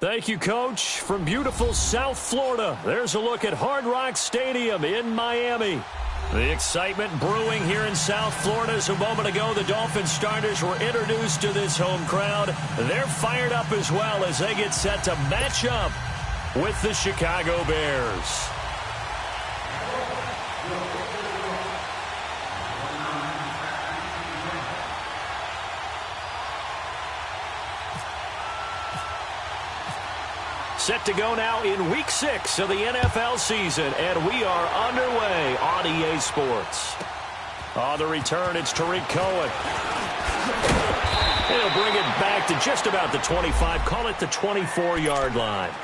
Thank you, Coach. From beautiful South Florida, there's a look at Hard Rock Stadium in Miami. The excitement brewing here in South Florida as a moment ago the Dolphins starters were introduced to this home crowd. They're fired up as well as they get set to match up with the Chicago Bears. Set to go now in Week 6 of the NFL season, and we are underway on EA Sports. On the return, it's Tariq Cohen. He'll bring it back to just about the 25, call it the 24-yard line.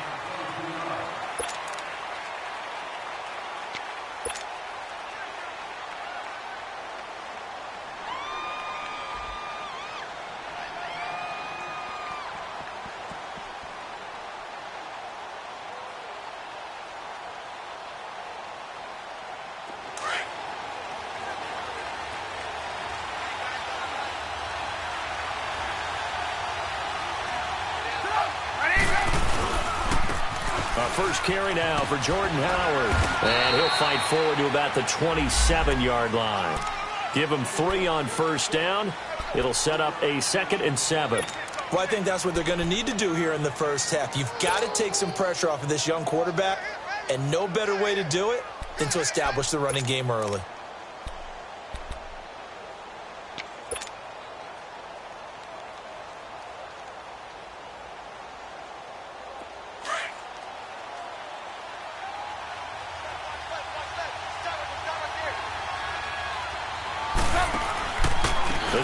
First carry now for Jordan Howard. And he'll fight forward to about the 27-yard line. Give him 3 on first down. It'll set up a 2nd and 7. Well, I think that's what they're going to need to do here in the first half. You've got to take some pressure off of this young quarterback, and no better way to do it than to establish the running game early.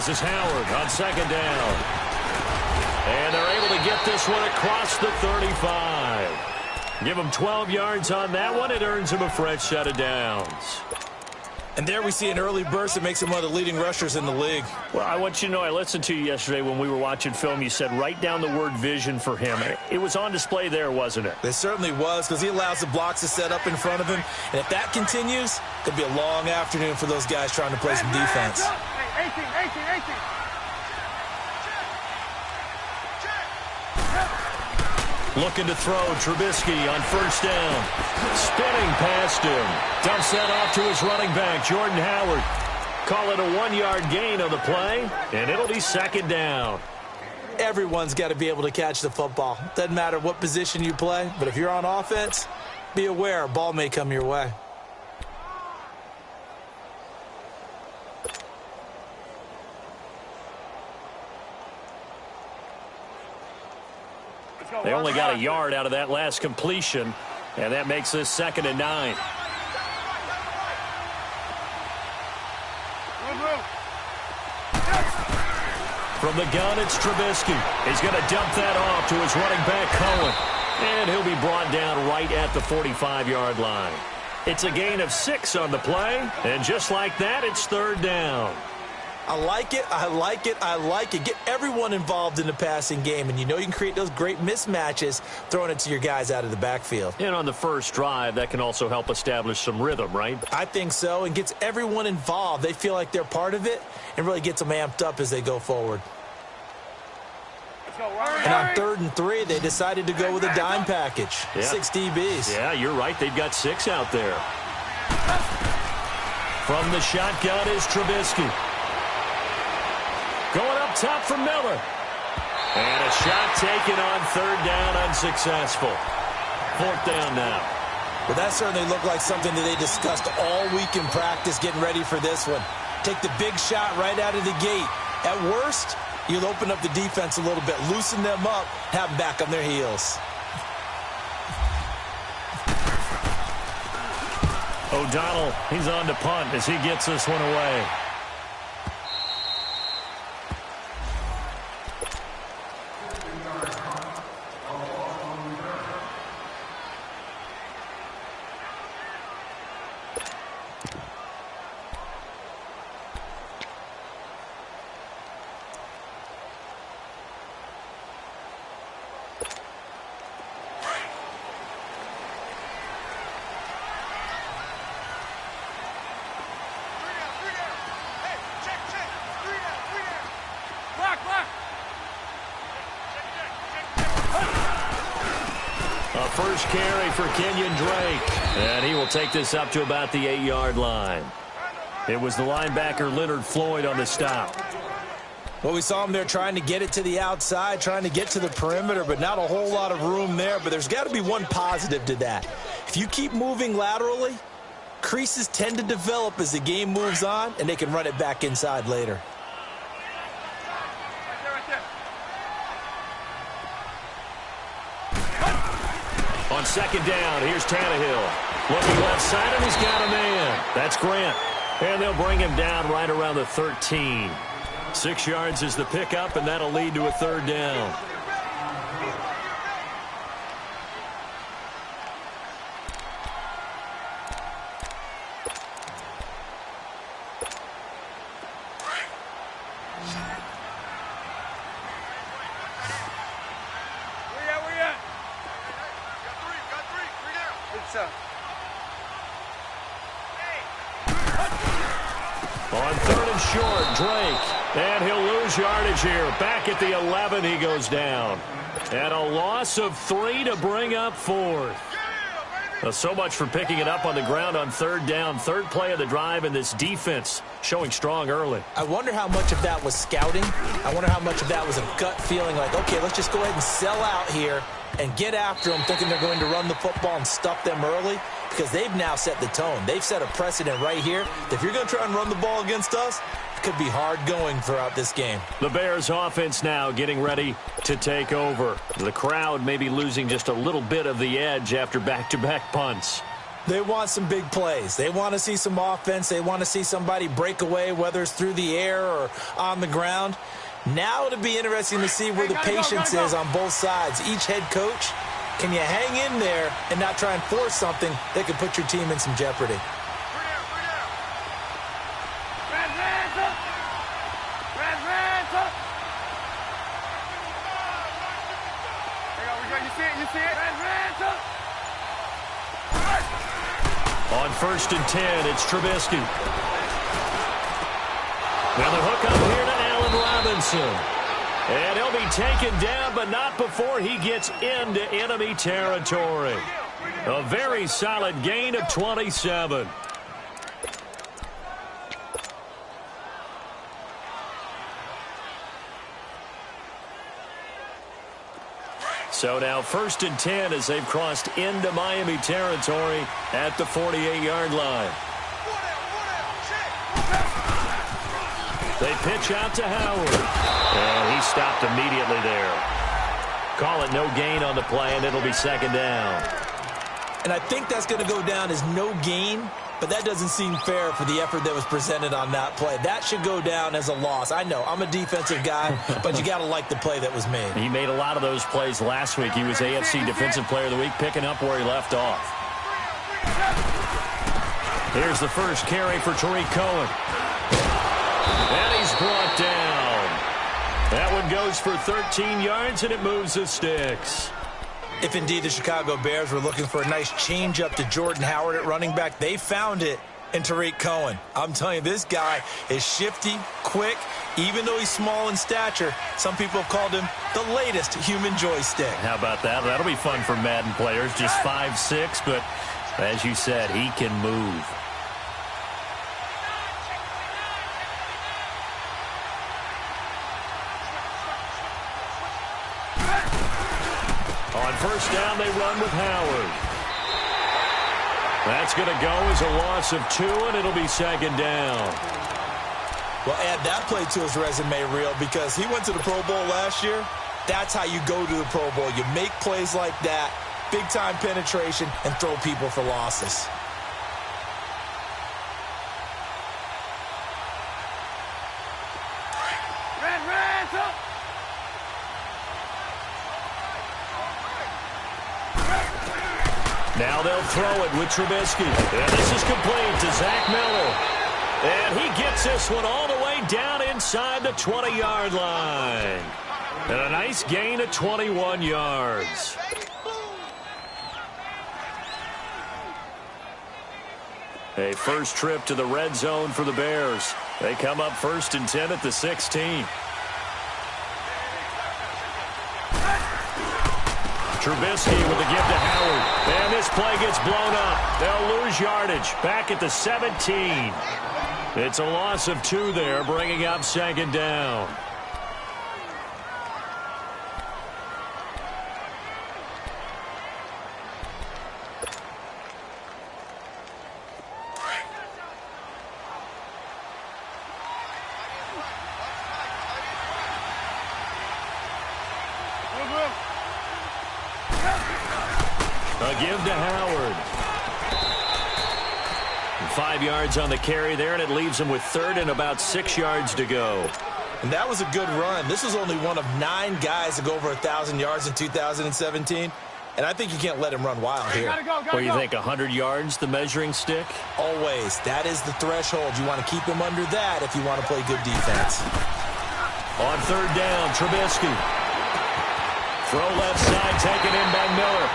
This is Howard on 2nd down. And they're able to get this one across the 35. Give him 12 yards on that one. It earns him a fresh set of downs. And there we see an early burst that makes him one of the leading rushers in the league. Well, I want you to know, I listened to you yesterday when we were watching film. You said write down the word vision for him. It was on display there, wasn't it? It certainly was, because he allows the blocks to set up in front of him. And if that continues, it could be a long afternoon for those guys trying to play some defense. 18. Looking to throw, Trubisky on first down. Spinning past him. Dumps that off to his running back, Jordan Howard. Call it a 1-yard gain on the play, and it'll be second down. Everyone's got to be able to catch the football. Doesn't matter what position you play, but if you're on offense, be aware a ball may come your way. They only got a yard out of that last completion, and that makes this 2nd and 9. From the gun, it's Trubisky. He's going to dump that off to his running back, Cohen. And he'll be brought down right at the 45-yard line. It's a gain of 6 on the play, and just like that, it's 3rd down. I like it. Get everyone involved in the passing game, and you know you can create those great mismatches throwing it to your guys out of the backfield. And on the first drive, that can also help establish some rhythm, right? I think so, and gets everyone involved. They feel like they're part of it and really gets them amped up as they go forward. And on 3rd and 3, they decided to go with a dime package. Yeah. 6 DBs. Yeah, you're right. They've got 6 out there. From the shotgun is Trubisky. Going up top for Miller. And a shot taken on 3rd down, unsuccessful. 4th down now. Well, that certainly looked like something that they discussed all week in practice getting ready for this one. Take the big shot right out of the gate. At worst, you'll open up the defense a little bit, loosen them up, have them back on their heels. O'Donnell, he's on to punt as he gets this one away. First carry for Kenyon Drake. And he will take this up to about the 8-yard line. It was the linebacker Leonard Floyd on the stop. Well, we saw him there trying to get it to the outside, trying to get to the perimeter, but not a whole lot of room there. But there's got to be one positive to that. If you keep moving laterally, creases tend to develop as the game moves on, and they can run it back inside later. On 2nd down, here's Tannehill. Looking left side, and he's got a man. That's Grant. And they'll bring him down right around the 13. 6 yards is the pickup, and that'll lead to a 3rd down. On 3rd and short, Drake. And he'll lose yardage here. Back at the 11, he goes down. And a loss of 3 to bring up 4th. So much for picking it up on the ground on 3rd down. 3rd play of the drive, and this defense showing strong early. I wonder how much of that was scouting. I wonder how much of that was a gut feeling like, okay, let's just go ahead and sell out here and get after them, thinking they're going to run the football and stuff them early, because they've now set the tone. They've set a precedent right here. If you're going to try and run the ball against us, it could be hard going throughout this game. The Bears offense now getting ready to take over. The crowd may be losing just a little bit of the edge after back-to-back punts. They want some big plays. They want to see some offense. They want to see somebody break away, whether it's through the air or on the ground. Now it'll be interesting to see where the patience is on both sides. Each head coach, can you hang in there and not try and force something that could put your team in some jeopardy? You see it? On 1st and 10, it's Trubisky. Now the hook up here to Allen Robinson. And he'll be taken down, but not before he gets into enemy territory. A very solid gain of 27. So now 1st and 10 as they've crossed into Miami territory at the 48-yard line. They pitch out to Howard. And he stopped immediately there. Call it no gain on the play, and it'll be 2nd down. And I think that's going to go down as no gain, but that doesn't seem fair for the effort that was presented on that play. That should go down as a loss. I know, I'm a defensive guy, but you got to like the play that was made. He made a lot of those plays last week. He was AFC Defensive Player of the Week, picking up where he left off. Here's the first carry for Tariq Cohen. And he's brought down. That one goes for 13 yards, and it moves the sticks. If indeed the Chicago Bears were looking for a nice change-up to Jordan Howard at running back, they found it in Tariq Cohen. I'm telling you, this guy is shifty, quick. Even though he's small in stature, some people have called him the latest human joystick. How about that? That'll be fun for Madden players. Just 5'6", but as you said, he can move. On 1st down, they run with Howard. That's going to go as a loss of 2, and it'll be 2nd down. Well, add that play to his resume reel because he went to the Pro Bowl last year. That's how you go to the Pro Bowl. You make plays like that, big-time penetration, and throw people for losses. Now they'll throw it with Trubisky. And this is complete to Zach Miller. And he gets this one all the way down inside the 20-yard line. And a nice gain of 21 yards. A first trip to the red zone for the Bears. They come up 1st and 10 at the 16. Trubisky with the give to Howard. And this play gets blown up. They'll lose yardage back at the 17. It's a loss of 2 there, bringing up 2nd down. A give to Howard. 5 yards on the carry there, and it leaves him with 3rd and about 6 yards to go. And that was a good run. This was only one of 9 guys to go over 1,000 yards in 2017. And I think you can't let him run wild here. What do you think, 100 yards, the measuring stick? Always. That is the threshold. You want to keep him under that if you want to play good defense. On 3rd down, Trubisky. Throw left side, taken in by Miller.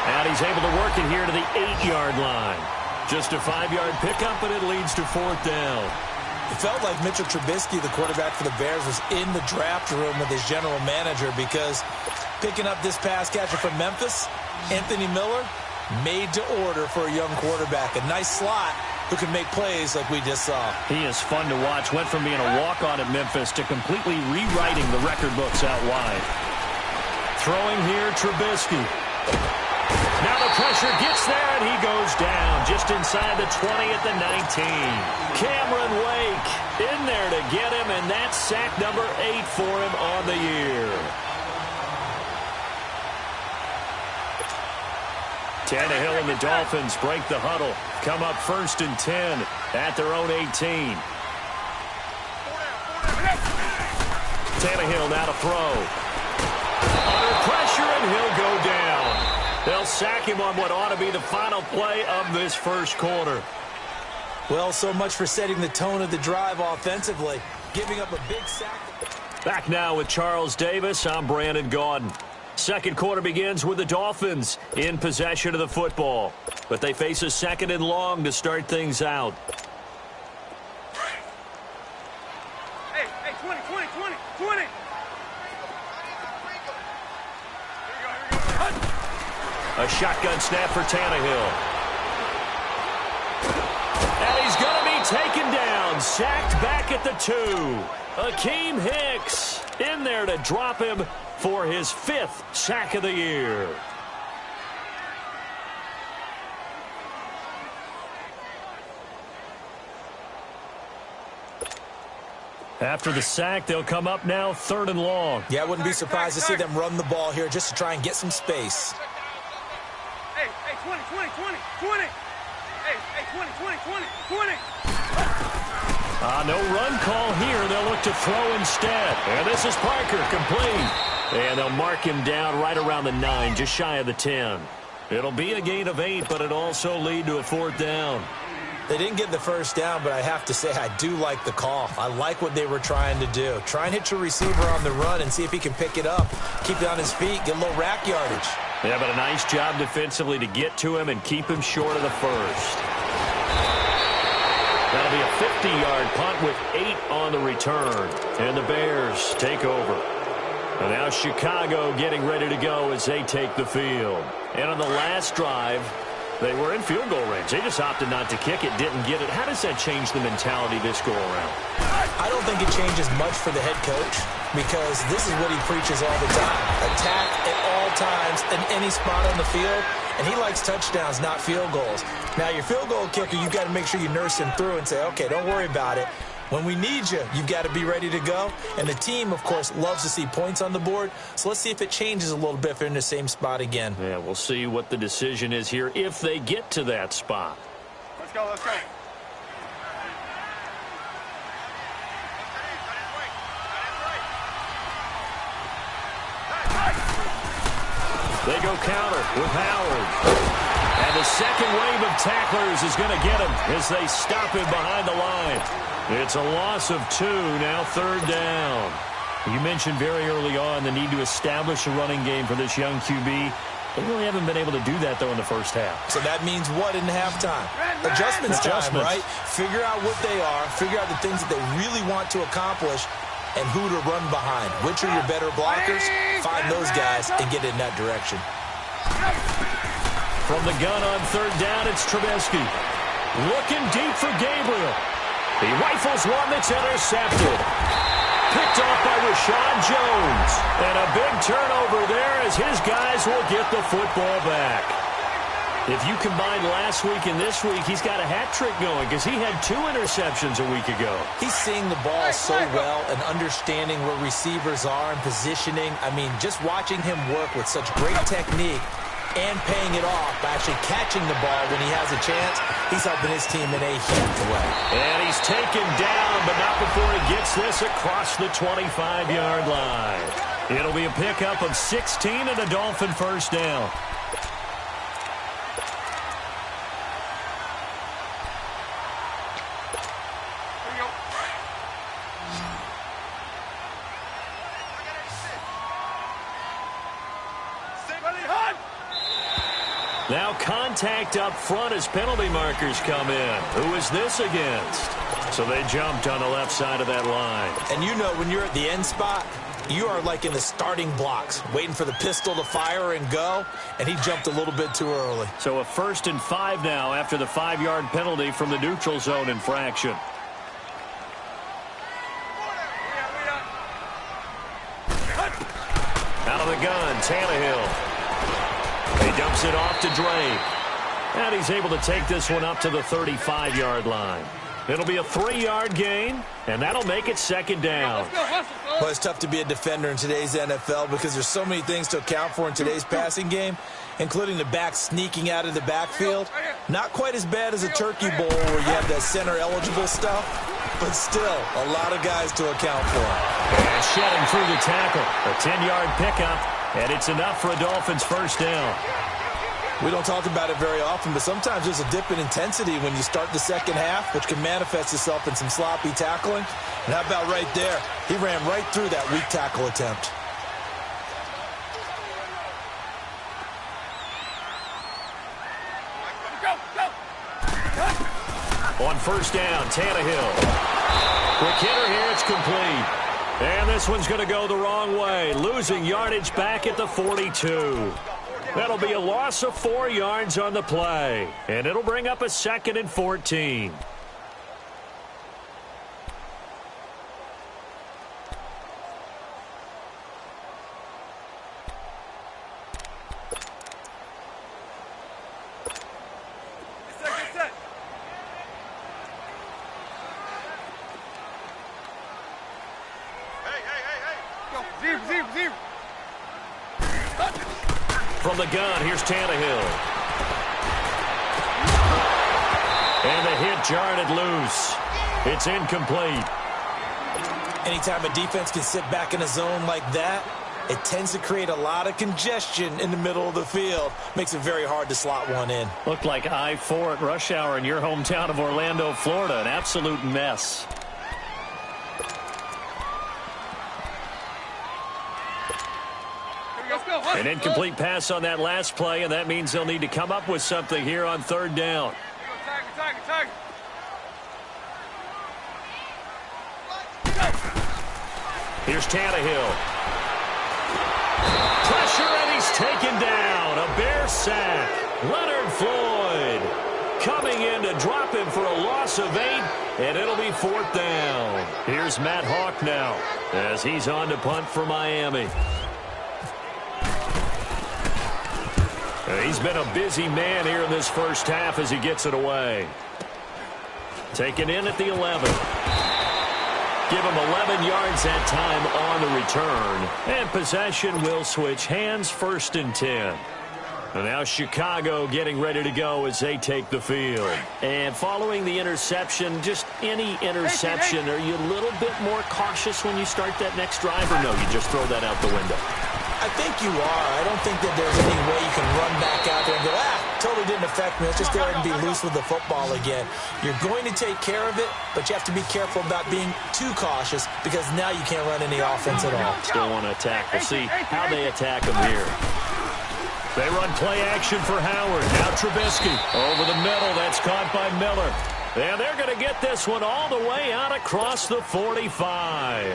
And he's able to work it here to the 8-yard line. Just a 5-yard pickup, and it leads to 4th down. It felt like Mitchell Trubisky, the quarterback for the Bears, was in the draft room with his general manager because picking up this pass catcher from Memphis, Anthony Miller, made to order for a young quarterback. A nice slot who can make plays like we just saw. He is fun to watch. Went from being a walk-on at Memphis to completely rewriting the record books out wide. Throwing here, Trubisky. Now the pressure gets there, and he goes down just inside the 20 at the 19. Cameron Wake in there to get him, and that's sack number 8 for him on the year. Tannehill and the Dolphins break the huddle. Come up 1st and 10 at their own 18. Tannehill now to throw. Under pressure, and he'll go down. They'll sack him on what ought to be the final play of this first quarter. Well, so much for setting the tone of the drive offensively, giving up a big sack. Back now with Charles Davis, I'm Brandon Gaudin. Second quarter begins with the Dolphins in possession of the football. But they face a second and long to start things out. Hey, 20, 20, 20, 20. A shotgun snap for Tannehill. And he's going to be taken down. Sacked back at the 2. Akeem Hicks in there to drop him for his 5th sack of the year. After the sack, they'll come up now 3rd and long. Yeah, I wouldn't be surprised to see them run the ball here just to try and get some space. Hey, 20, 20, 20, 20. Hey, 20, 20, 20, 20. No run call here. They'll look to throw instead. And this is Parker, complete. And they'll mark him down right around the 9, just shy of the 10. It'll be a gain of 8, but it'll also lead to a 4th down. They didn't get the first down, but I have to say I do like the call. I like what they were trying to do. Try and hit your receiver on the run and see if he can pick it up, keep it on his feet, get a little rack yardage. Yeah, but a nice job defensively to get to him and keep him short of the first. That'll be a 50-yard punt with 8 on the return. And the Bears take over. And now Chicago getting ready to go as they take the field. And on the last drive, they were in field goal range. They just opted not to kick it, didn't get it. How does that change the mentality this go around? I don't think it changes much for the head coach because this is what he preaches all the time. Attack at all times in any spot on the field. And he likes touchdowns, not field goals. Now, your field goal kicker, you've got to make sure you nurse him through and say, okay, don't worry about it. When we need you, you've got to be ready to go. And the team, of course, loves to see points on the board. So let's see if it changes a little bit if they're in the same spot again. Yeah, we'll see what the decision is here if they get to that spot. Let's go, let's go. They go counter with Howard. And the second wave of tacklers is going to get him as they stop him behind the line. It's a loss of 2, now 3rd down. You mentioned very early on the need to establish a running game for this young QB. They really haven't been able to do that, though, in the first half. So that means what in halftime? Adjustments time, right? Figure out what they are, figure out the things that they really want to accomplish, and who to run behind. Which are your better blockers? Find those guys and get in that direction. From the gun on 3rd down, it's Trubisky. Looking deep for Gabriel. He rifles one that's intercepted. Picked off by Rashad Jones. And a big turnover there as his guys will get the football back. If you combine last week and this week, he's got a hat trick going because he had 2 interceptions a week ago. He's seeing the ball so well and understanding where receivers are and positioning. I mean, just watching him work with such great technique and paying it off by actually catching the ball when he has a chance, he's helping his team in a huge way. And he's taken down, but not before he gets this across the 25-yard line. It'll be a pickup of 16 and a Dolphin first down. Now contact up front as penalty markers come in. Who is this against? So they jumped on the left side of that line. And you know when you're at the end spot, you are like in the starting blocks, waiting for the pistol to fire and go, and he jumped a little bit too early. So a 1st and 5 now after the 5-yard penalty from the neutral zone infraction. Out of the gun, Tannehill. He dumps it off to Drake. And he's able to take this one up to the 35-yard line. It'll be a 3-yard gain, and that'll make it 2nd down. Well, it's tough to be a defender in today's NFL because there's so many things to account for in today's passing game, including the back sneaking out of the backfield. Not quite as bad as a turkey bowl where you have that center-eligible stuff, but still a lot of guys to account for. And shedding through the tackle. A 10-yard pickup, and it's enough for a Dolphins first down. We don't talk about it very often, but sometimes there's a dip in intensity when you start the second half, which can manifest itself in some sloppy tackling. And how about right there? He ran right through that weak tackle attempt. On first down, Tannehill. Quick hitter here, it's complete. And this one's going to go the wrong way, losing yardage back at the 42. That'll be a loss of 4 yards on the play, and it'll bring up a 2nd and 14. From the gun, here's Tannehill. And the hit jarred it loose. It's incomplete. Anytime a defense can sit back in a zone like that, it tends to create a lot of congestion in the middle of the field. Makes it very hard to slot one in. Looked like I-4 at rush hour in your hometown of Orlando, Florida. An absolute mess. An incomplete pass on that last play, and that means they'll need to come up with something here on 3rd down. Here's Tannehill. Pressure, and he's taken down. A Bear sack. Leonard Floyd coming in to drop him for a loss of 8, and it'll be 4th down. Here's Matt Hawk now as he's on to punt for Miami. He's been a busy man here in this first half as he gets it away. Taken in at the 11. Give him 11 yards that time on the return. And possession will switch hands, 1st and 10. And now Chicago getting ready to go as they take the field. And following the interception, just any interception, are you a little bit more cautious when you start that next drive, or no, you just throw that out the window? I think you are. I don't think that there's any way you can run back out there and go, totally didn't affect me. Let's just go ahead and be loose with the football again. You're going to take care of it, but you have to be careful about being too cautious because now you can't run any offense at all. Still want to attack. We'll see how they attack him here. They run play action for Howard. Now Trubisky over the middle. That's caught by Miller. And they're going to get this one all the way out across the 45.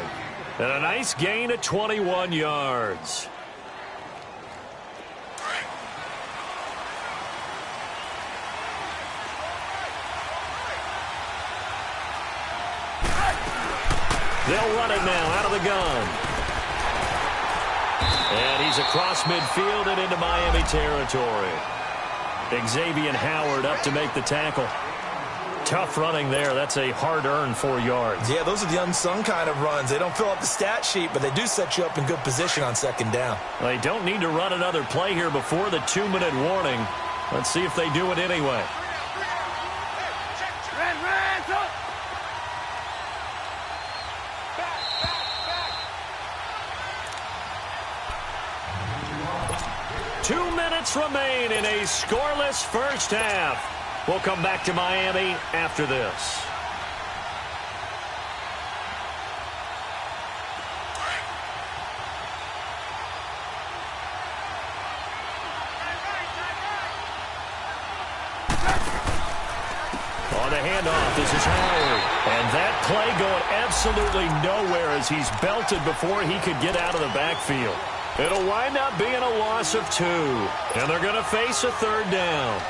And a nice gain of 21 yards. They'll run it now out of the gun. And he's across midfield and into Miami territory. Xavier Howard up to make the tackle. Tough running there. That's a hard-earned 4 yards. Yeah, those are the unsung kind of runs. They don't fill up the stat sheet, but they do set you up in good position on 2nd down. They don't need to run another play here before the 2-minute warning. Let's see if they do it anyway. Ran, 2 minutes remain in a scoreless first half. We'll come back to Miami after this. On the handoff, this is Howard. And that play going absolutely nowhere as he's belted before he could get out of the backfield. It'll wind up being a loss of 2. And they're going to face a 3rd down.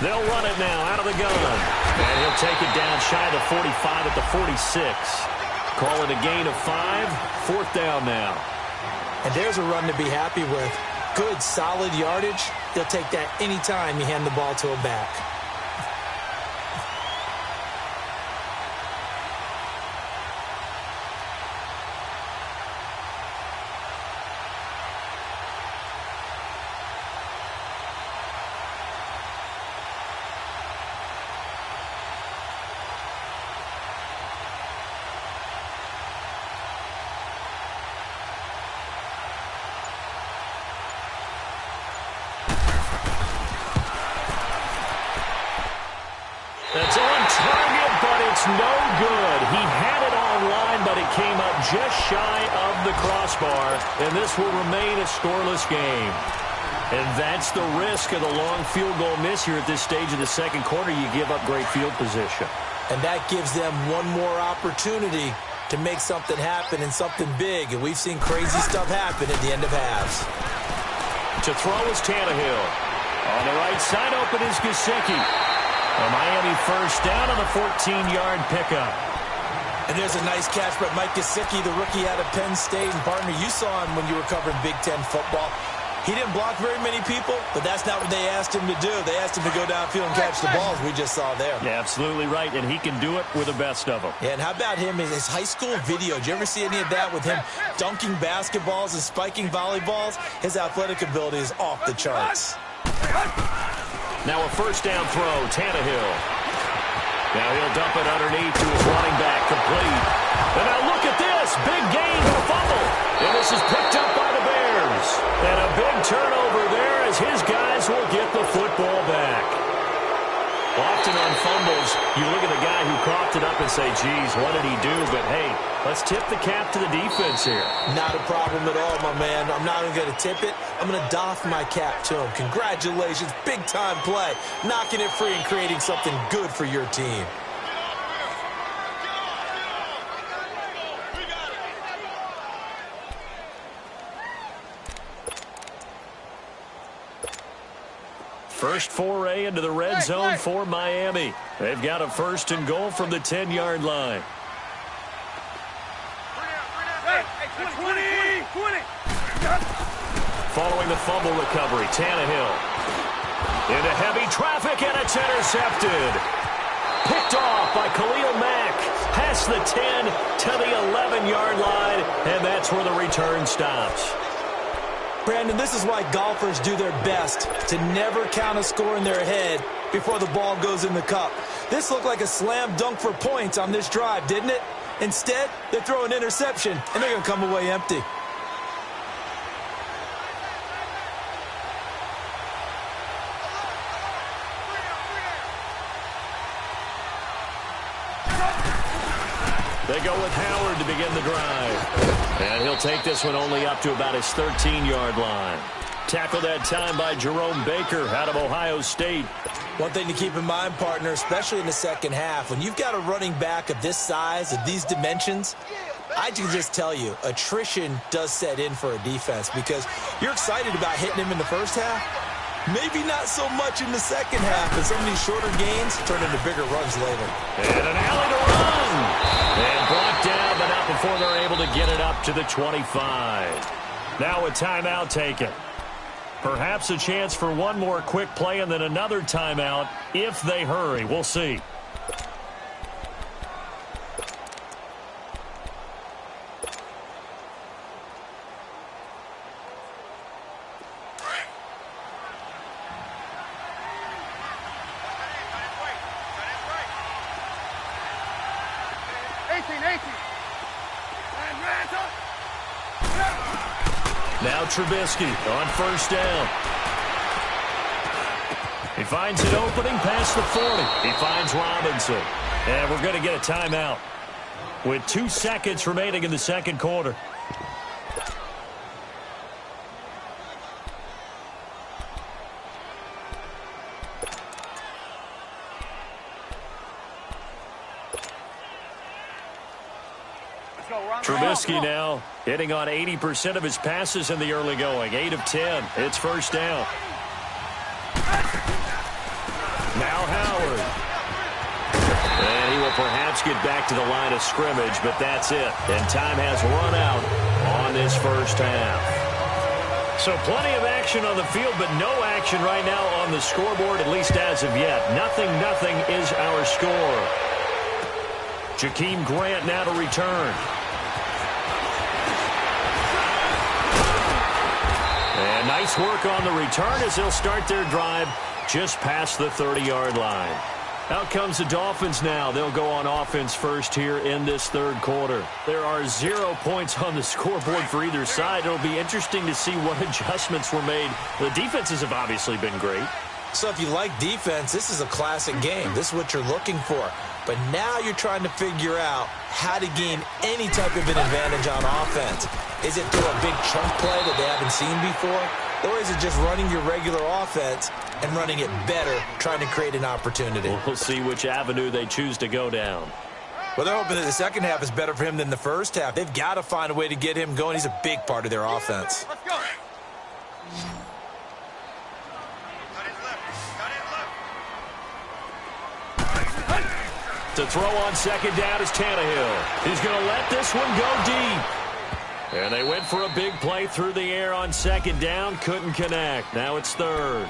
They'll run it now out of the gun. And he'll take it down shy of the 45 at the 46. Call it a gain of 5. 4th down now. And there's a run to be happy with. Good, solid yardage. They'll take that anytime you hand the ball to a back. It's no good. He had it on line, but it came up just shy of the crossbar, and this will remain a scoreless game. And that's the risk of the long field goal miss here at this stage of the second quarter. You give up great field position. And that gives them one more opportunity to make something happen and something big. And we've seen crazy stuff happen at the end of halves. To throw is Tannehill. On the right side open is Gesicki. A Miami first down on the 14-yard pickup. And there's a nice catch by Mike Gesicki, the rookie out of Penn State. And partner, you saw him when you were covering Big Ten football. He didn't block very many people, but that's not what they asked him to do. They asked him to go downfield and catch the balls we just saw there. Yeah, absolutely right, and he can do it with the best of them. Yeah, and how about him in his high school video? Did you ever see any of that with him dunking basketballs and spiking volleyballs? His athletic ability is off the charts. Now a first down throw, Tannehill. Now he'll dump it underneath to his running back, complete. And now look at this, big gain for a fumble. And this is picked up by the Bears. And a big turnover there as his guys will get the football back. Often on fumbles, you look at the guy who coughed it up and say, geez, what did he do? But hey, let's tip the cap to the defense here. Not a problem at all, my man. I'm not even going to tip it. I'm going to doff my cap to him. Congratulations, big-time play. Knocking it free and creating something good for your team. First foray into the red zone for Miami. They've got a first and goal from the 10-yard line. Following the fumble recovery, Tannehill. Into heavy traffic, and it's intercepted. Picked off by Khalil Mack. Past the 10 to the 11-yard line, and that's where the return stops. Brandon, this is why golfers do their best to never count a score in their head before the ball goes in the cup. This looked like a slam dunk for points on this drive, didn't it? Instead, they throw an interception, and they're going to come away empty. They go with Howard to begin the drive. And he'll take this one only up to about his 13-yard line. Tackled that time by Jerome Baker out of Ohio State. One thing to keep in mind, partner, especially in the second half, when you've got a running back of this size, of these dimensions, I can just tell you, attrition does set in for a defense because you're excited about hitting him in the first half. Maybe not so much in the second half, but some of these shorter gains turn into bigger runs later. And an alley to run. And brought down, but not before they're able to get it up to the 25. Now a timeout taken. Perhaps a chance for one more quick play and then another timeout if they hurry. We'll see. Now Trubisky on first down. He finds an opening past the 40. He finds Robinson. And we're going to get a timeout with 2 seconds remaining in the second quarter. Trubisky now hitting on 80% of his passes in the early going. 8 of 10. It's first down. Now Howard. And he will perhaps get back to the line of scrimmage, but that's it. And time has run out on this first half. So plenty of action on the field, but no action right now on the scoreboard, at least as of yet. Nothing is our score. Jakeem Grant now to return. And nice work on the return as they'll start their drive just past the 30-yard line. Out comes the Dolphins now. They'll go on offense first here in this third quarter. There are 0 points on the scoreboard for either side. It'll be interesting to see what adjustments were made. The defenses have obviously been great. So if you like defense, this is a classic game. This is what you're looking for. But now you're trying to figure out how to gain any type of an advantage on offense. Is it through a big chunk play that they haven't seen before? Or is it just running your regular offense and running it better, trying to create an opportunity? We'll see which avenue they choose to go down. Well, they're hoping that the second half is better for him than the first half. They've got to find a way to get him going. He's a big part of their offense. Let's go. To throw on second down is Tannehill. He's going to let this one go deep. And they went for a big play through the air on second down. Couldn't connect. Now it's third.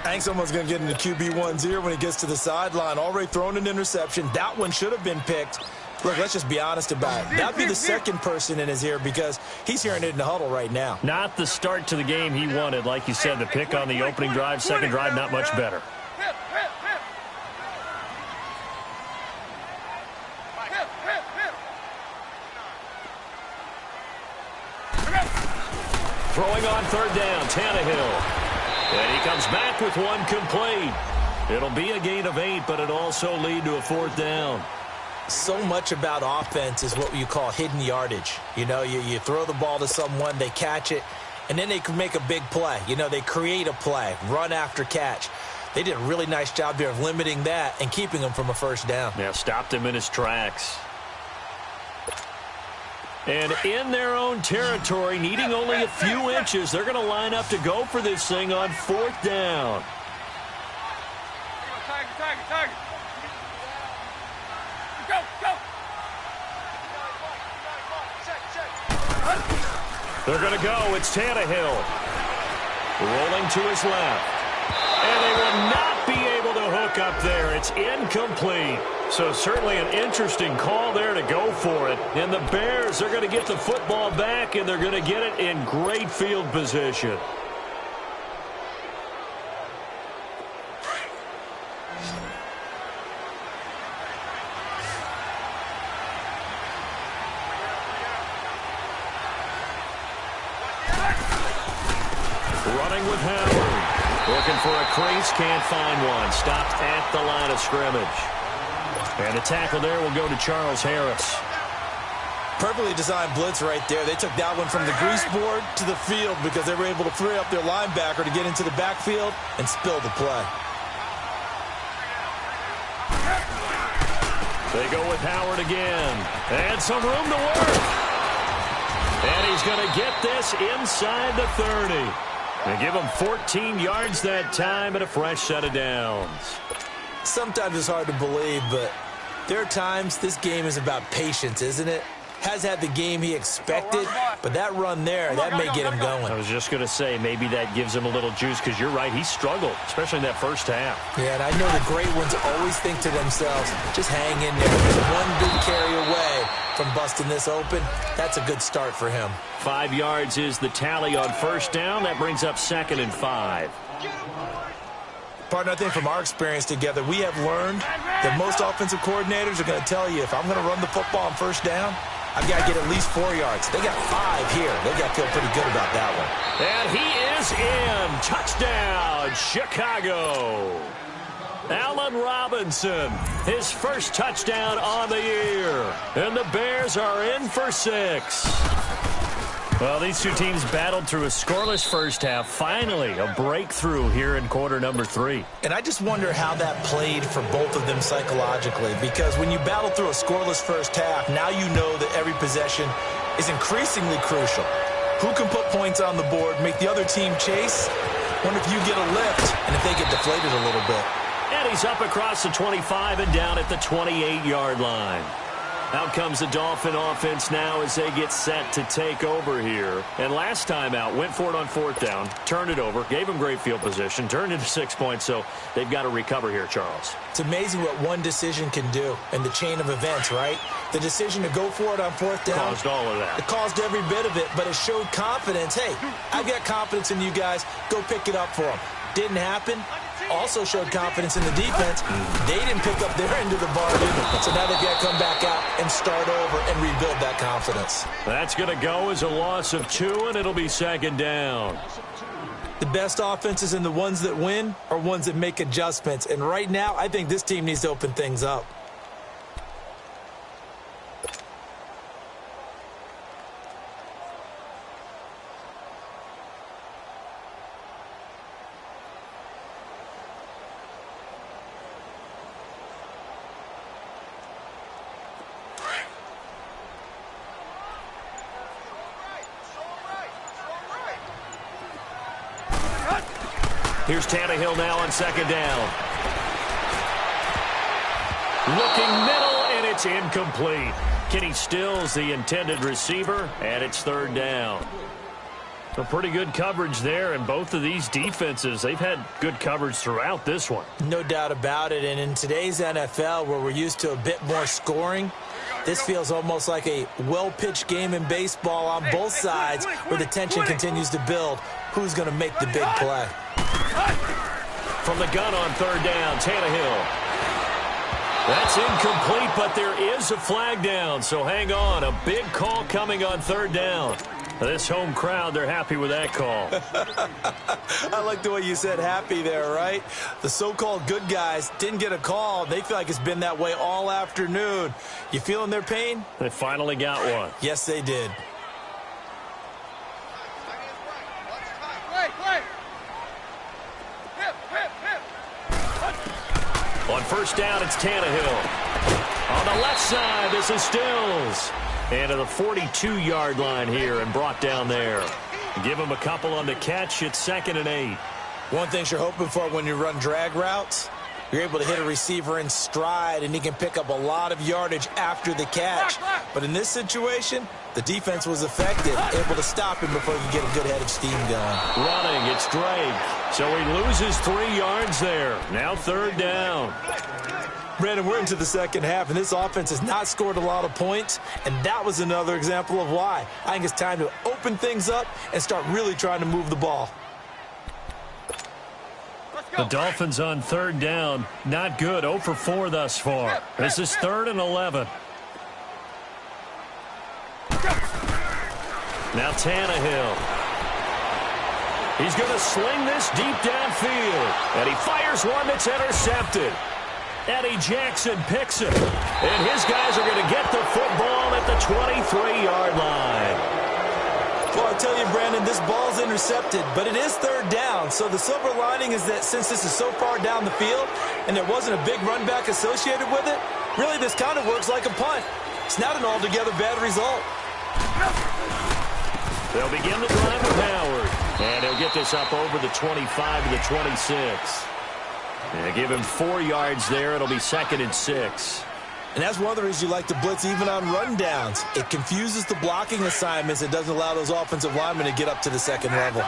I think someone's going to get into QB1's ear when he gets to the sideline. Already thrown an interception. That one should have been picked. Look, let's just be honest about it. That'd be the second person in his ear because he's hearing it in the huddle right now. Not the start to the game he wanted. Like you said, the pick on the opening drive, second drive, not much better. Throwing on third down, Tannehill. And he comes back with one complete. It'll be a gain of 8, but it'll also lead to a fourth down. So much about offense is what you call hidden yardage. You know, you throw the ball to someone, they catch it, and then they can make a big play. You know, they create a play, run after catch. They did a really nice job here of limiting that and keeping him from a first down. Yeah, stopped him in his tracks. And in their own territory, needing only a few inches, they're going to line up to go for this thing on fourth down. Tiger. Go. They're going to go. It's Tannehill. Rolling to his left. And they will not be able to hook up there. It's incomplete. So certainly an interesting call there to go for it. And the Bears are going to get the football back, and they're going to get it in great field position. Running with Howard. Looking for a crease, can't find one. Stopped at the line of scrimmage. And a tackle there will go to Charles Harris. Perfectly designed blitz right there. They took that one from the grease board to the field because they were able to free up their linebacker to get into the backfield and spill the play. They go with Howard again. And some room to work. And he's going to get this inside the 30. And give him 14 yards that time and a fresh set of downs. Sometimes it's hard to believe, but there are times this game is about patience, isn't it? Has had the game he expected, but that run there, that may get him going. I was just going to say, maybe that gives him a little juice because you're right, he struggled, especially in that first half. Yeah, and I know the great ones always think to themselves, just hang in there. Just one good carry away from busting this open. That's a good start for him. 5 yards is the tally on first down. That brings up 2nd and 5. Partner, I think from our experience together, we have learned that most offensive coordinators are going to tell you, if I'm going to run the football on first down, I've got to get at least 4 yards. They got 5 here. They got to feel pretty good about that one. And he is in. Touchdown, Chicago. Allen Robinson, his first touchdown on the year. And the Bears are in for 6. Well, these two teams battled through a scoreless first half. Finally, a breakthrough here in quarter number 3. And I just wonder how that played for both of them psychologically, because when you battle through a scoreless first half, now you know that every possession is increasingly crucial. Who can put points on the board, make the other team chase? Wonder if you get a lift and if they get deflated a little bit. And he's up across the 25 and down at the 28-yard line. Out comes the Dolphin offense now as they get set to take over here. And last time out, went for it on fourth down, turned it over, gave them great field position, turned into 6 points, so they've got to recover here, Charles. It's amazing what one decision can do in the chain of events, right? The decision to go for it on fourth down. Caused all of that. It caused every bit of it, but it showed confidence. Hey, I've got confidence in you guys. Go pick it up for them. Didn't happen. Also showed confidence in the defense. They didn't pick up their end of the bargain, so now they've got to come back out and start over and rebuild that confidence. That's going to go as a loss of 2, and it'll be 2nd down. The best offenses and the ones that win are ones that make adjustments. And right now, I think this team needs to open things up. Here's Tannehill now on second down. Looking middle, and it's incomplete. Kenny Stills, the intended receiver, and it's third down. A pretty good coverage there, and both of these defenses, they've had good coverage throughout this one. No doubt about it, and in today's NFL, where we're used to a bit more scoring, this feels almost like a well-pitched game in baseball on both sides where the tension continues to build. Who's going to make the big play? From the gun on third down, Tannehill. That's incomplete, but there is a flag down, so hang on. A big call coming on third down. This home crowd, they're happy with that call. I like the way you said happy there, right? The so-called good guys didn't get a call. They feel like it's been that way all afternoon. You feeling their pain? They finally got one. Yes, they did. On first down, it's Tannehill. On the left side, this is Stills. And to the 42-yard line here and brought down there. Give him a couple on the catch. It's 2nd and 8. One thing you're hoping for when you run drag routes, you're able to hit a receiver in stride, and he can pick up a lot of yardage after the catch. But in this situation, the defense was effective, able to stop him before he could get a good head of steam going. Running, it's Drake. So he loses 3 yards there. Now third down. Brandon, we're into the second half, and this offense has not scored a lot of points, and that was another example of why. I think it's time to open things up and start really trying to move the ball. The Dolphins on third down. Not good. 0 for 4 thus far. This is 3rd and 11. Now Tannehill. He's going to sling this deep downfield. And he fires one that's intercepted. Eddie Jackson picks it. And his guys are going to get the football at the 23-yard line. Well, I tell you, Brandon, this ball's intercepted, but it is third down. So the silver lining is that since this is so far down the field and there wasn't a big run back associated with it, really this kind of works like a punt. It's not an altogether bad result. They'll begin the drive with Howard. And he'll get this up over the 25 to the 26. And give him 4 yards there. It'll be 2nd and 6. And that's one of the reasons you like to blitz even on rundowns. It confuses the blocking assignments. It doesn't allow those offensive linemen to get up to the second level.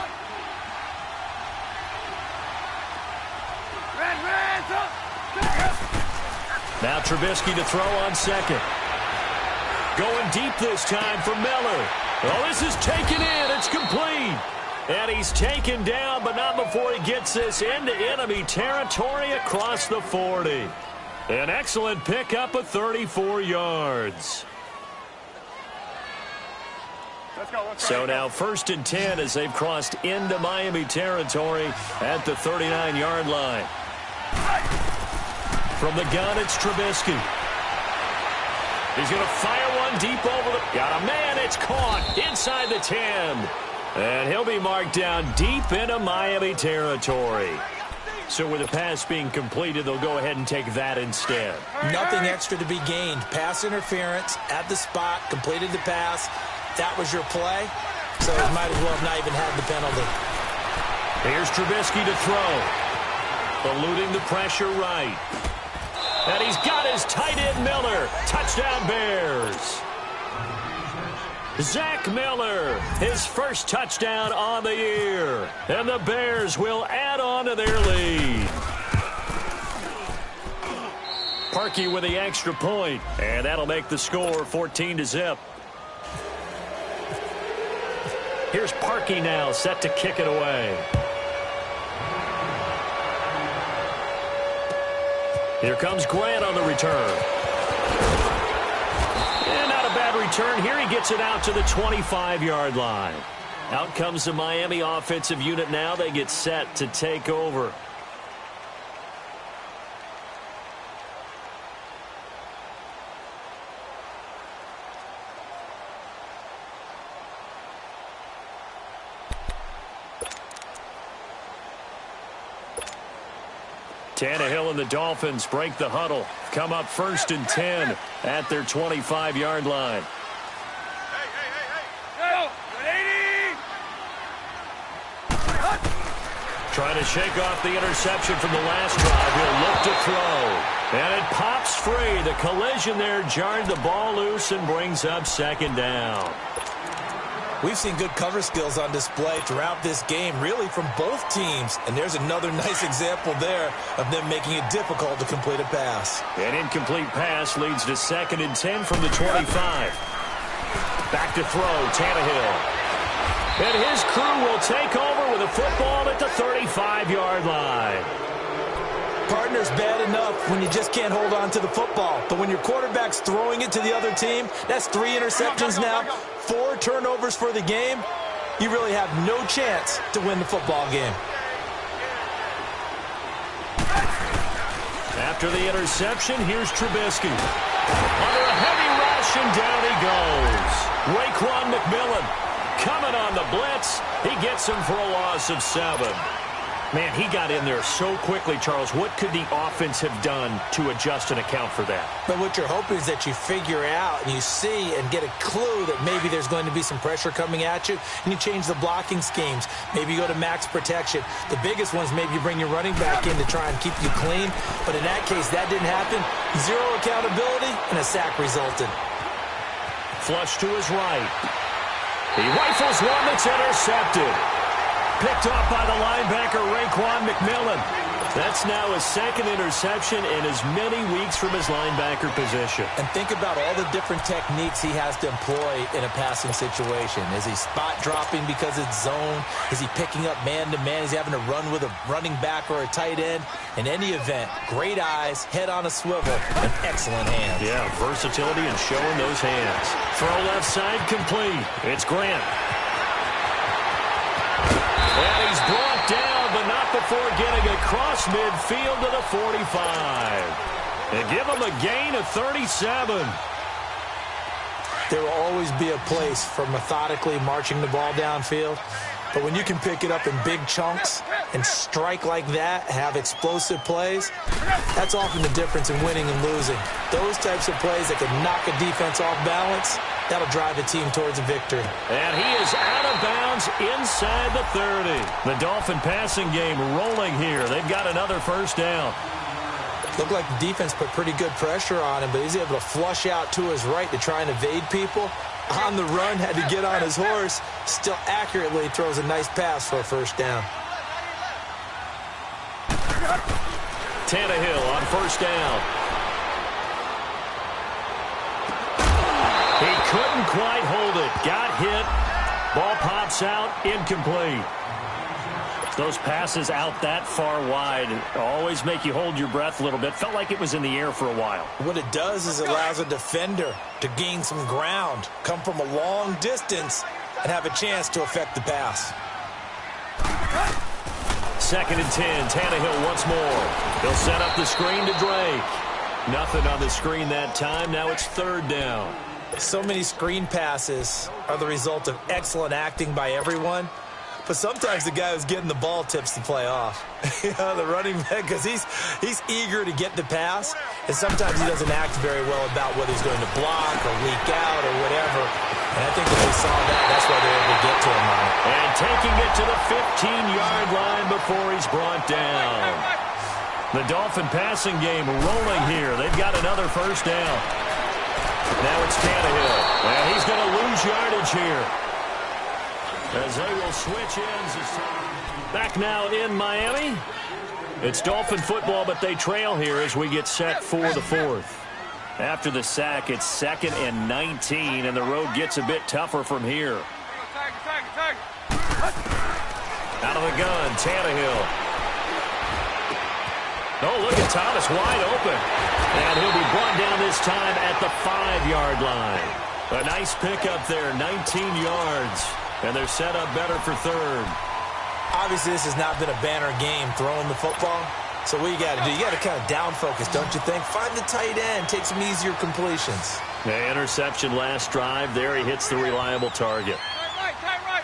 Now Trubisky to throw on second. Going deep this time for Miller. Oh, this is taken in. It's complete. And he's taken down, but not before he gets this into enemy territory across the 40. An excellent pickup of 34 yards. Let's go. So now 1st and 10 as they've crossed into Miami territory at the 39-yard line. From the gun, it's Trubisky. He's going to fire one deep over the... Got a man, it's caught inside the 10. And he'll be marked down deep into Miami territory. So with the pass being completed, they'll go ahead and take that instead. Nothing extra to be gained. Pass interference at the spot, completed the pass. That was your play, so it might as well have not even had the penalty. Here's Trubisky to throw. Eluding the pressure right. And he's got his tight end Miller. Touchdown Bears. Zach Miller, his first touchdown on the year. And the Bears will add on to their lead. Parkey with the extra point, and that'll make the score 14-0. Here's Parkey now, set to kick it away. Here comes Grant on the return. And not a bad return. Here he gets it out to the 25-yard line. Out comes the Miami offensive unit now. They get set to take over. Tannehill and the Dolphins break the huddle. Come up 1st and 10 at their 25-yard line. Trying to shake off the interception from the last drive. He'll look to throw. And it pops free. The collision there jarred the ball loose and brings up 2nd down. We've seen good cover skills on display throughout this game, really from both teams. And there's another nice example there of them making it difficult to complete a pass. An incomplete pass leads to 2nd and 10 from the 25. Back to throw, Tannehill. And his crew will take over with a football at the 35-yard line. Partner's bad enough when you just can't hold on to the football. But when your quarterback's throwing it to the other team, that's 3 interceptions now, 4 turnovers for the game. You really have no chance to win the football game. After the interception, here's Trubisky. Under a heavy rush, and down he goes. Raekwon McMillan coming on the blitz. He gets him for a loss of 7. Man, he got in there so quickly, Charles. What could the offense have done to adjust and account for that? But what you're hoping is that you figure out and you see and get a clue that maybe there's going to be some pressure coming at you, and you change the blocking schemes. Maybe you go to max protection. The biggest ones, maybe you bring your running back in to try and keep you clean. But in that case, that didn't happen. 0 accountability, and a sack resulted. Flush to his right. He rifles one that's intercepted. Picked off by the linebacker, Raekwon McMillan. That's now his 2nd interception in as many weeks from his linebacker position. And think about all the different techniques he has to employ in a passing situation. Is he spot dropping because it's zone? Is he picking up man-to-man? Is he having to run with a running back or a tight end? In any event, great eyes, head on a swivel, and excellent hands. Yeah, versatility and showing those hands. Throw left side complete. It's Grant. And he's brought down, but not before getting across midfield to the 45. And give him a gain of 37. There will always be a place for methodically marching the ball downfield. But when you can pick it up in big chunks and strike like that, have explosive plays, that's often the difference in winning and losing. Those types of plays that can knock a defense off balance, that'll drive a team towards a victory. And he is out of bounds inside the 30. The Dolphin passing game rolling here. They've got another 1st down. Looked like the defense put pretty good pressure on him, but he's able to flush out to his right to try and evade people. On the run, had to get on his horse. Still accurately throws a nice pass for a 1st down. Tannehill on 1st down. He couldn't quite hold it. Got hit. Ball pops out. Incomplete. Those passes out that far wide always make you hold your breath a little bit. Felt like it was in the air for a while. What it does is it allows a defender to gain some ground, come from a long distance, and have a chance to affect the pass. 2nd and 10. Tannehill once more. He'll set up the screen to Drake. Nothing on the screen that time. Now it's 3rd down. So many screen passes are the result of excellent acting by everyone. But sometimes the guy who's getting the ball tips the play off. The running back, because he's eager to get the pass, and sometimes he doesn't act very well about whether he's going to block or leak out or whatever. And I think when they saw that, that's why they were able to get to him on it. And taking it to the 15-yard line before he's brought down. The Dolphin passing game rolling here. They've got another 1st down. Now it's Tannehill. And he's going to lose yardage here, as they will switch ends. Back now in Miami. It's Dolphin football, but they trail here as we get set for the 4th. After the sack, it's 2nd and 19, and the road gets a bit tougher from here. Out of the gun, Tannehill. Oh, look at Thomas wide open. And he'll be brought down this time at the 5-yard line. A nice pickup there, 19 yards. And they're set up better for third. Obviously, this has not been a banner game throwing the football. So what you got to do, you got to kind of down focus, don't you think? Find the tight end, take some easier completions. The interception last drive. There he hits the reliable target. Tight right.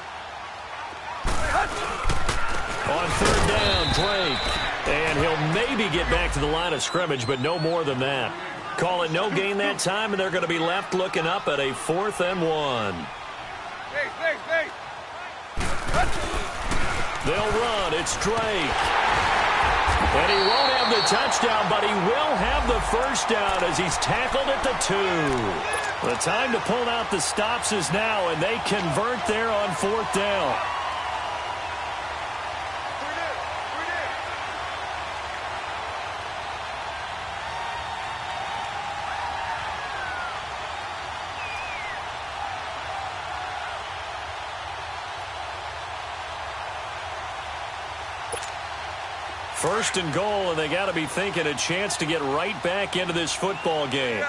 On third down, Drake. And he'll maybe get back to the line of scrimmage, but no more than that. Call it no gain that time, and they're going to be left looking up at a 4th and 1. Hey. They'll run. It's Drake. And he won't have the touchdown, but he will have the first down as he's tackled at the 2. The time to pull out the stops is now, and they convert there on 4th down. First and goal, and they got to be thinking a chance to get right back into this football game.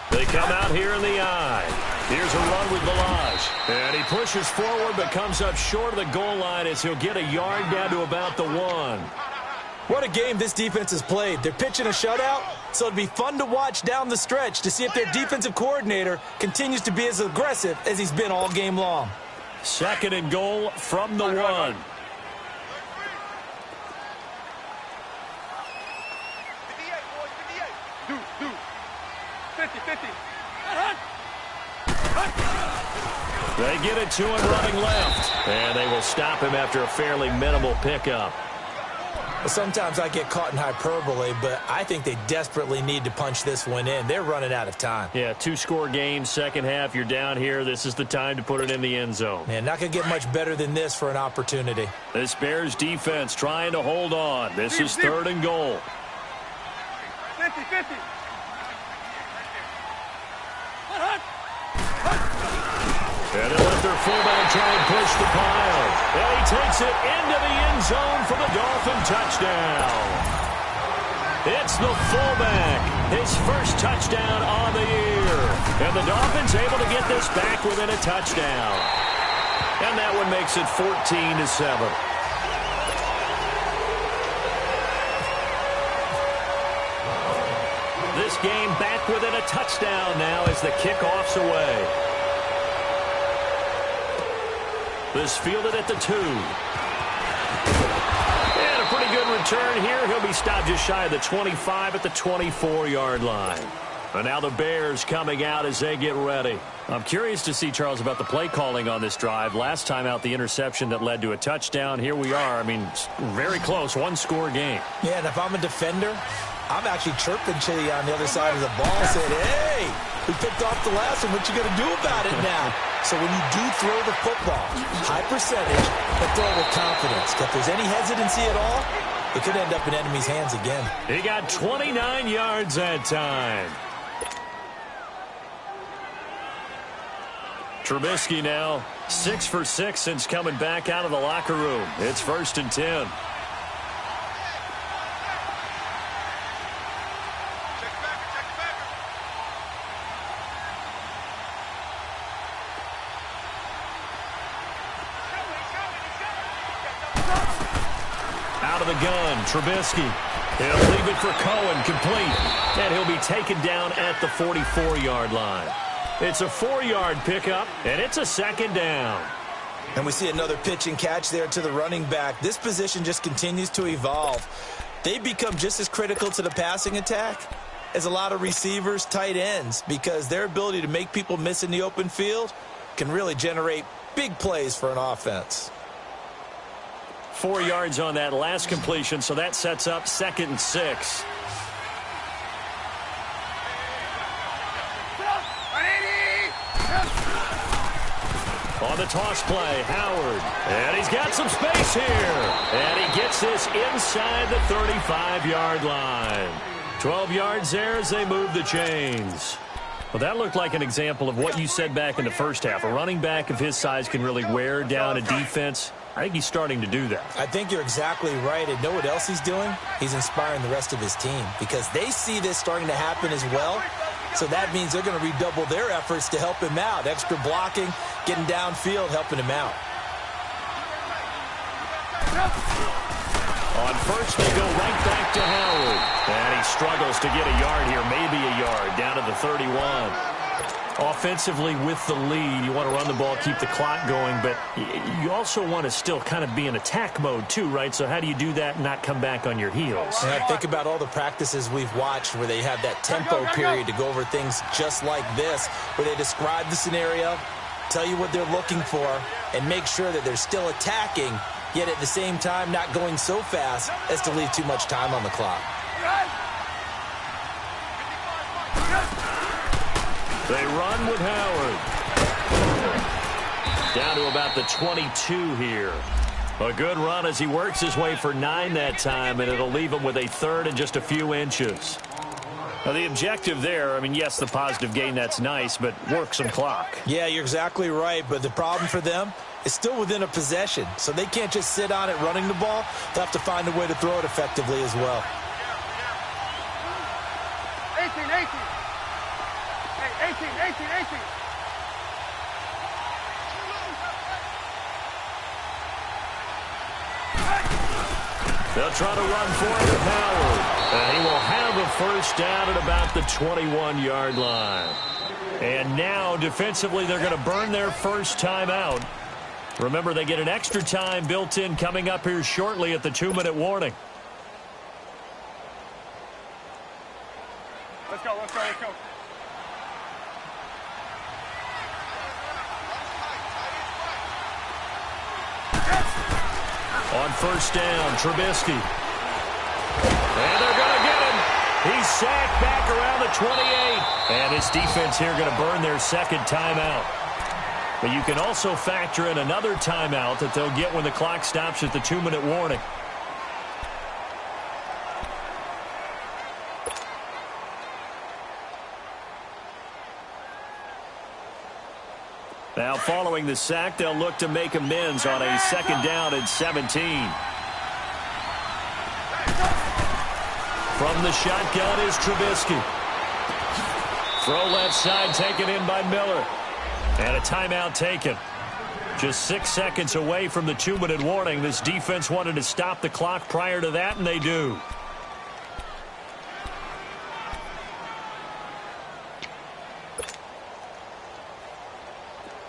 They come out here in the I. Here's a run with Balaj. And he pushes forward but comes up short of the goal line as he'll get a yard down to about the 1. What a game this defense has played. They're pitching a shutout, so it'd be fun to watch down the stretch to see if their defensive coordinator continues to be as aggressive as he's been all game long. Second and goal from the 1. 50. They get it to him running left. And they will stop him after a fairly minimal pickup. Well, sometimes I get caught in hyperbole, but I think they desperately need to punch this one in. They're running out of time. Yeah, 2-score game, second half. You're down here. This is the time to put it in the end zone. Man, not going to get much better than this for an opportunity. This Bears defense trying to hold on. This is third and goal. 50. And they'll let their fullback try and push the pile. And he takes it into the end zone for the Dolphin touchdown. It's the fullback. His first touchdown on the year. And the Dolphins able to get this back within a touchdown. And that one makes it 14-7. This game back within a touchdown now as the kickoff's away. This fielded at the 2. And a pretty good return here. He'll be stopped just shy of the 25 at the 24-yard line. And now the Bears coming out as they get ready. I'm curious to see, Charles, about the play calling on this drive. Last time out, the interception that led to a touchdown. Here we are. I mean, very close, one-score game. Yeah, and if I'm a defender, I'm actually chirping to you on the other side of the ball saying, hey, we picked off the last one. What you going to do about it now? So when you do throw the football, high percentage, but throw it with confidence. If there's any hesitancy at all, it could end up in enemy's hands again. He got 29 yards that time. Trubisky now 6 for 6 since coming back out of the locker room. It's 1st and 10. Out of the gun, Trubisky. He'll leave it for Cohen, complete. And he'll be taken down at the 44-yard line. It's a 4-yard pickup, and it's a 2nd down. And we see another pitch and catch there to the running back. This position just continues to evolve. They become just as critical to the passing attack as a lot of receivers, tight ends, because their ability to make people miss in the open field can really generate big plays for an offense. 4 yards on that last completion, so that sets up 2nd and 6. On the toss play, Howard. And he's got some space here. And he gets this inside the 35-yard line. 12 yards there as they move the chains. Well, that looked like an example of what you said back in the first half. A running back of his size can really wear down a defense. I think he's starting to do that. I think you're exactly right. And know what else he's doing? He's inspiring the rest of his team because they see this starting to happen as well. So that means they're going to redouble their efforts to help him out. Extra blocking, getting downfield, helping him out. On first, they go right back to Howard. And he struggles to get a yard here, maybe a yard, down to the 31. Offensively, with the lead, you want to run the ball, keep the clock going, but you also want to still kind of be in attack mode too, right? So how do you do that and not come back on your heels? Yeah, think about all the practices we've watched where they have that tempo period to go over things just like this, where they describe the scenario, tell you what they're looking for, and make sure that they're still attacking, yet at the same time not going so fast as to leave too much time on the clock. They run with Howard. Down to about the 22 here. A good run as he works his way for 9 that time, and it'll leave him with a third and just a few inches. Now, the objective there, I mean, yes, the positive gain, that's nice, but work some clock. Yeah, you're exactly right, but the problem for them is still within a possession, so they can't just sit on it running the ball. They'll have to find a way to throw it effectively as well. 18. Hey, 18. They'll try to run for it with Howard. And he will have a first down at about the 21-yard line. And now, defensively, they're going to burn their first timeout. Remember, they get an extra time built in coming up here shortly at the 2-minute warning. Let's go. On first down, Trubisky. And they're going to get him. He's sacked back around the 28. And his defense here going to burn their second timeout. But you can also factor in another timeout that they'll get when the clock stops at the 2-minute warning. Now, following the sack, they'll look to make amends on a second down and 17. From the shotgun is Trubisky. Throw left side taken in by Miller. And a timeout taken. Just 6 seconds away from the 2-minute warning. This defense wanted to stop the clock prior to that, and they do.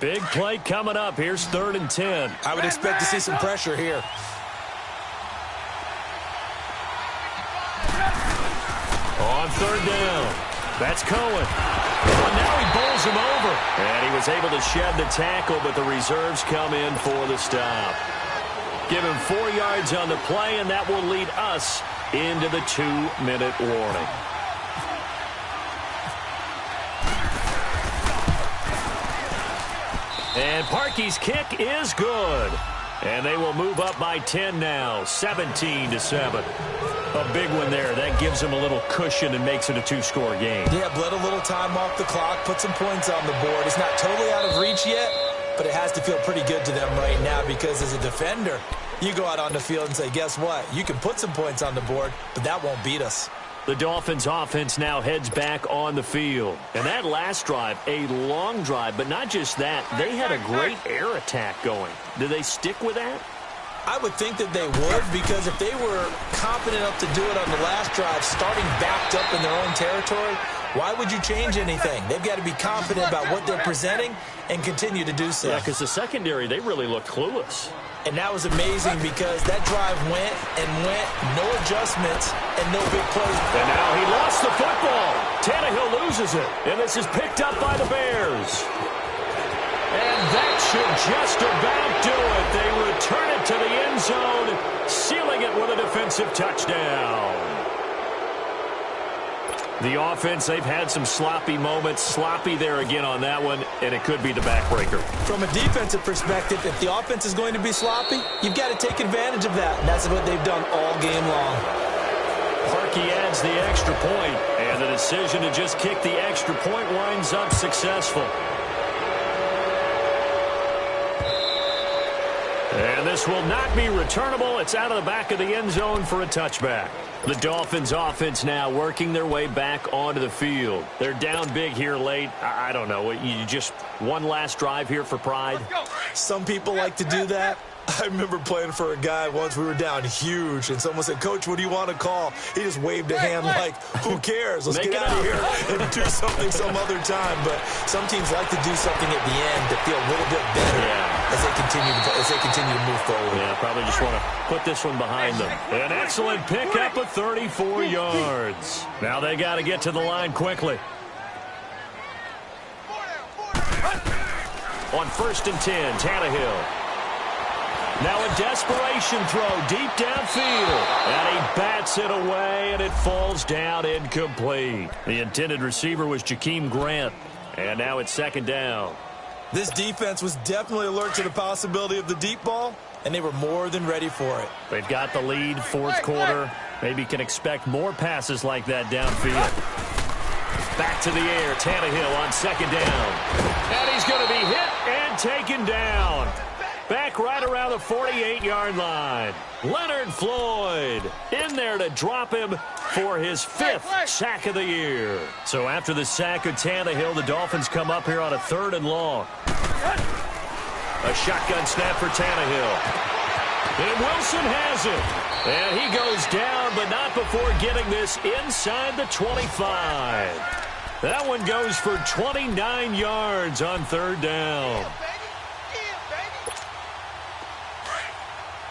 Big play coming up. Here's 3rd and 10. I would expect to see some pressure here. On 3rd down. That's Cohen. And now he bowls him over. And he was able to shed the tackle, but the reserves come in for the stop. Give him 4 yards on the play, and that will lead us into the 2-minute warning. And Parkey's kick is good. And they will move up by 10 now, 17-7. A big one there. That gives them a little cushion and makes it a 2-score game. Yeah, bled a little time off the clock, put some points on the board. It's not totally out of reach yet, but it has to feel pretty good to them right now because as a defender, you go out on the field and say, guess what? You can put some points on the board, but that won't beat us. The Dolphins offense now heads back on the field. And that last drive, a long drive, but not just that. They had a great air attack going. Do they stick with that? I would think that they would because if they were confident enough to do it on the last drive, starting backed up in their own territory, why would you change anything? They've got to be confident about what they're presenting and continue to do so. Yeah, because the secondary, they really looked clueless. And that was amazing because that drive went and went, no adjustments and no big plays. And now he lost the football. Tannehill loses it. And this is picked up by the Bears. And that should just about do it. They return it to the end zone, sealing it with a defensive touchdown. The offense, they've had some sloppy moments. Sloppy there again on that one, and it could be the backbreaker. From a defensive perspective, if the offense is going to be sloppy, you've got to take advantage of that, and that's what they've done all game long. Parkey adds the extra point, and the decision to just kick the extra point winds up successful. And this will not be returnable. It's out of the back of the end zone for a touchback. The Dolphins offense now working their way back onto the field. They're down big here late. I don't know. You just one last drive here for pride? Some people like to do that. I remember playing for a guy once. We were down huge, and someone said, "Coach, what do you want to call?" He just waved a hand like, who cares? Let's get out of here and do something some other time. But some teams like to do something at the end to feel a little bit better as they continue to move forward. Yeah, probably just want to put this one behind them. An excellent pickup of 34 yards. Now they got to get to the line quickly. On 1st and 10, Tannehill. Now a desperation throw deep downfield. And he bats it away, and it falls down incomplete. The intended receiver was Jakeem Grant. And now it's 2nd down. This defense was definitely alert to the possibility of the deep ball, and they were more than ready for it. They've got the lead, 4th quarter. Maybe can expect more passes like that downfield. Back to the air, Tannehill on 2nd down. And he's going to be hit and taken down. Back right around the 48-yard line. Leonard Floyd in there to drop him for his 5th sack of the year. So after the sack of Tannehill, the Dolphins come up here on a 3rd and long. A shotgun snap for Tannehill. And Wilson has it. And he goes down, but not before getting this inside the 25. That one goes for 29 yards on 3rd down.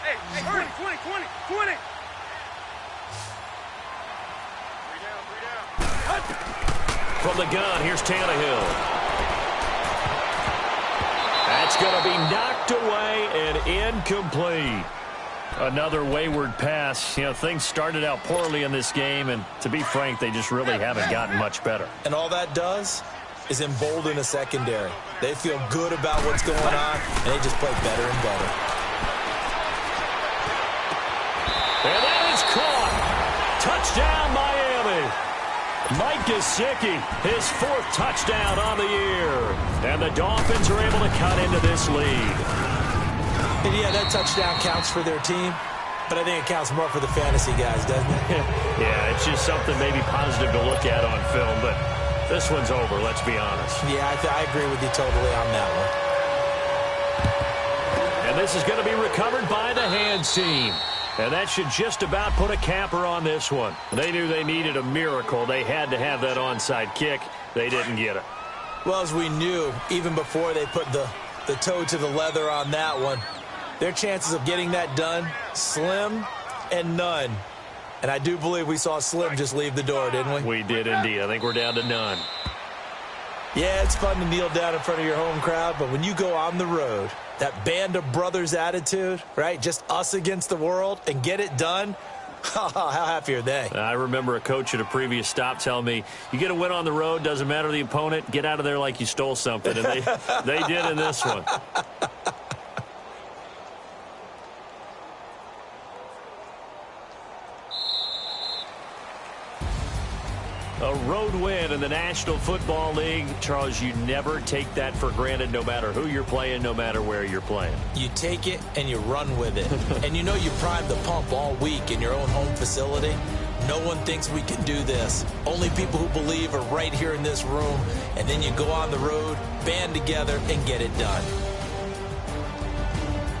Hey, 20. 3 down. From the gun, here's Tannehill. That's going to be knocked away and incomplete. Another wayward pass. You know, things started out poorly in this game, and to be frank, they just really haven't gotten much better. And all that does is embolden a secondary. They feel good about what's going on, and they just play better and better. And that is caught. Touchdown, Miami. Mike Gesicki, his 4th touchdown on the year. And the Dolphins are able to cut into this lead. And yeah, that touchdown counts for their team, but I think it counts more for the fantasy guys, doesn't it? Yeah, it's just something maybe positive to look at on film, but this one's over, let's be honest. Yeah, I agree with you totally on that one. And this is going to be recovered by the hands team. And that should just about put a capper on this one. They knew they needed a miracle. They had to have that onside kick. They didn't get it. Well, as we knew, even before they put the toe to the leather on that one, their chances of getting that done, slim and none. And I do believe we saw Slim just leave the door, didn't we? We did indeed. I think we're down to none. Yeah, it's fun to kneel down in front of your home crowd, but when you go on the road, that band of brothers attitude, right? Just us against the world and get it done. How happy are they? I remember a coach at a previous stop telling me, you get a win on the road, doesn't matter the opponent, get out of there like you stole something. And they did in this one. A road win in the National Football League. Charles, you never take that for granted no matter who you're playing, no matter where you're playing. You take it and you run with it. And you know you primed the pump all week in your own home facility. No one thinks we can do this. Only people who believe are right here in this room. And then you go on the road, band together, and get it done.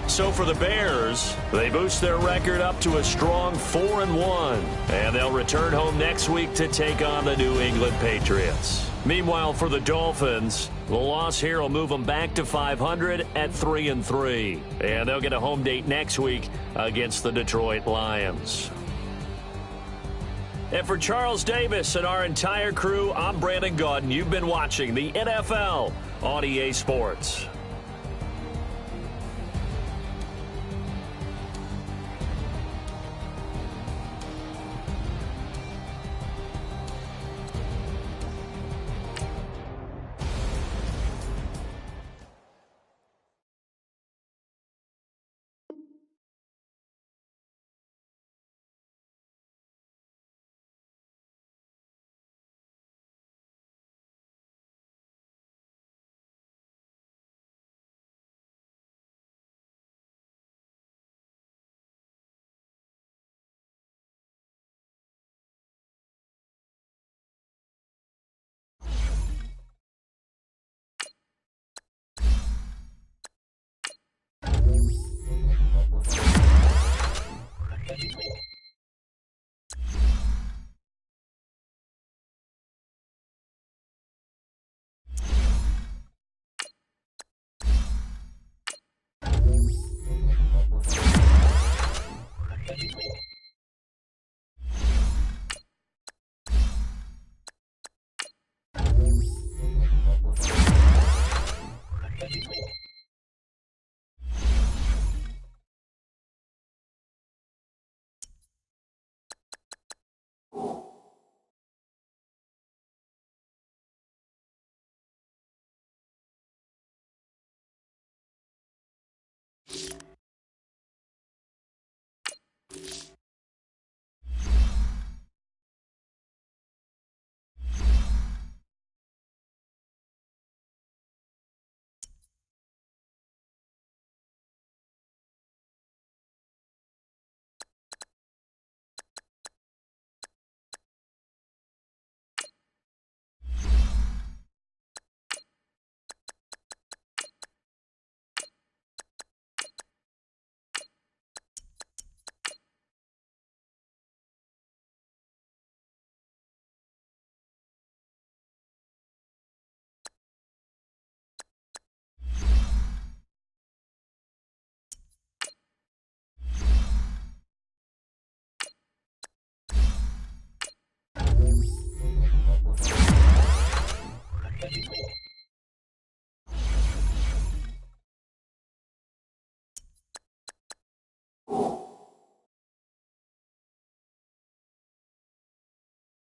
So for the Bears, they boost their record up to a strong 4-1. And they'll return home next week to take on the New England Patriots. Meanwhile, for the Dolphins, the loss here will move them back to 500 at 3-3. And they'll get a home date next week against the Detroit Lions. And for Charles Davis and our entire crew, I'm Brandon Gaudin. You've been watching the NFL on EA Sports.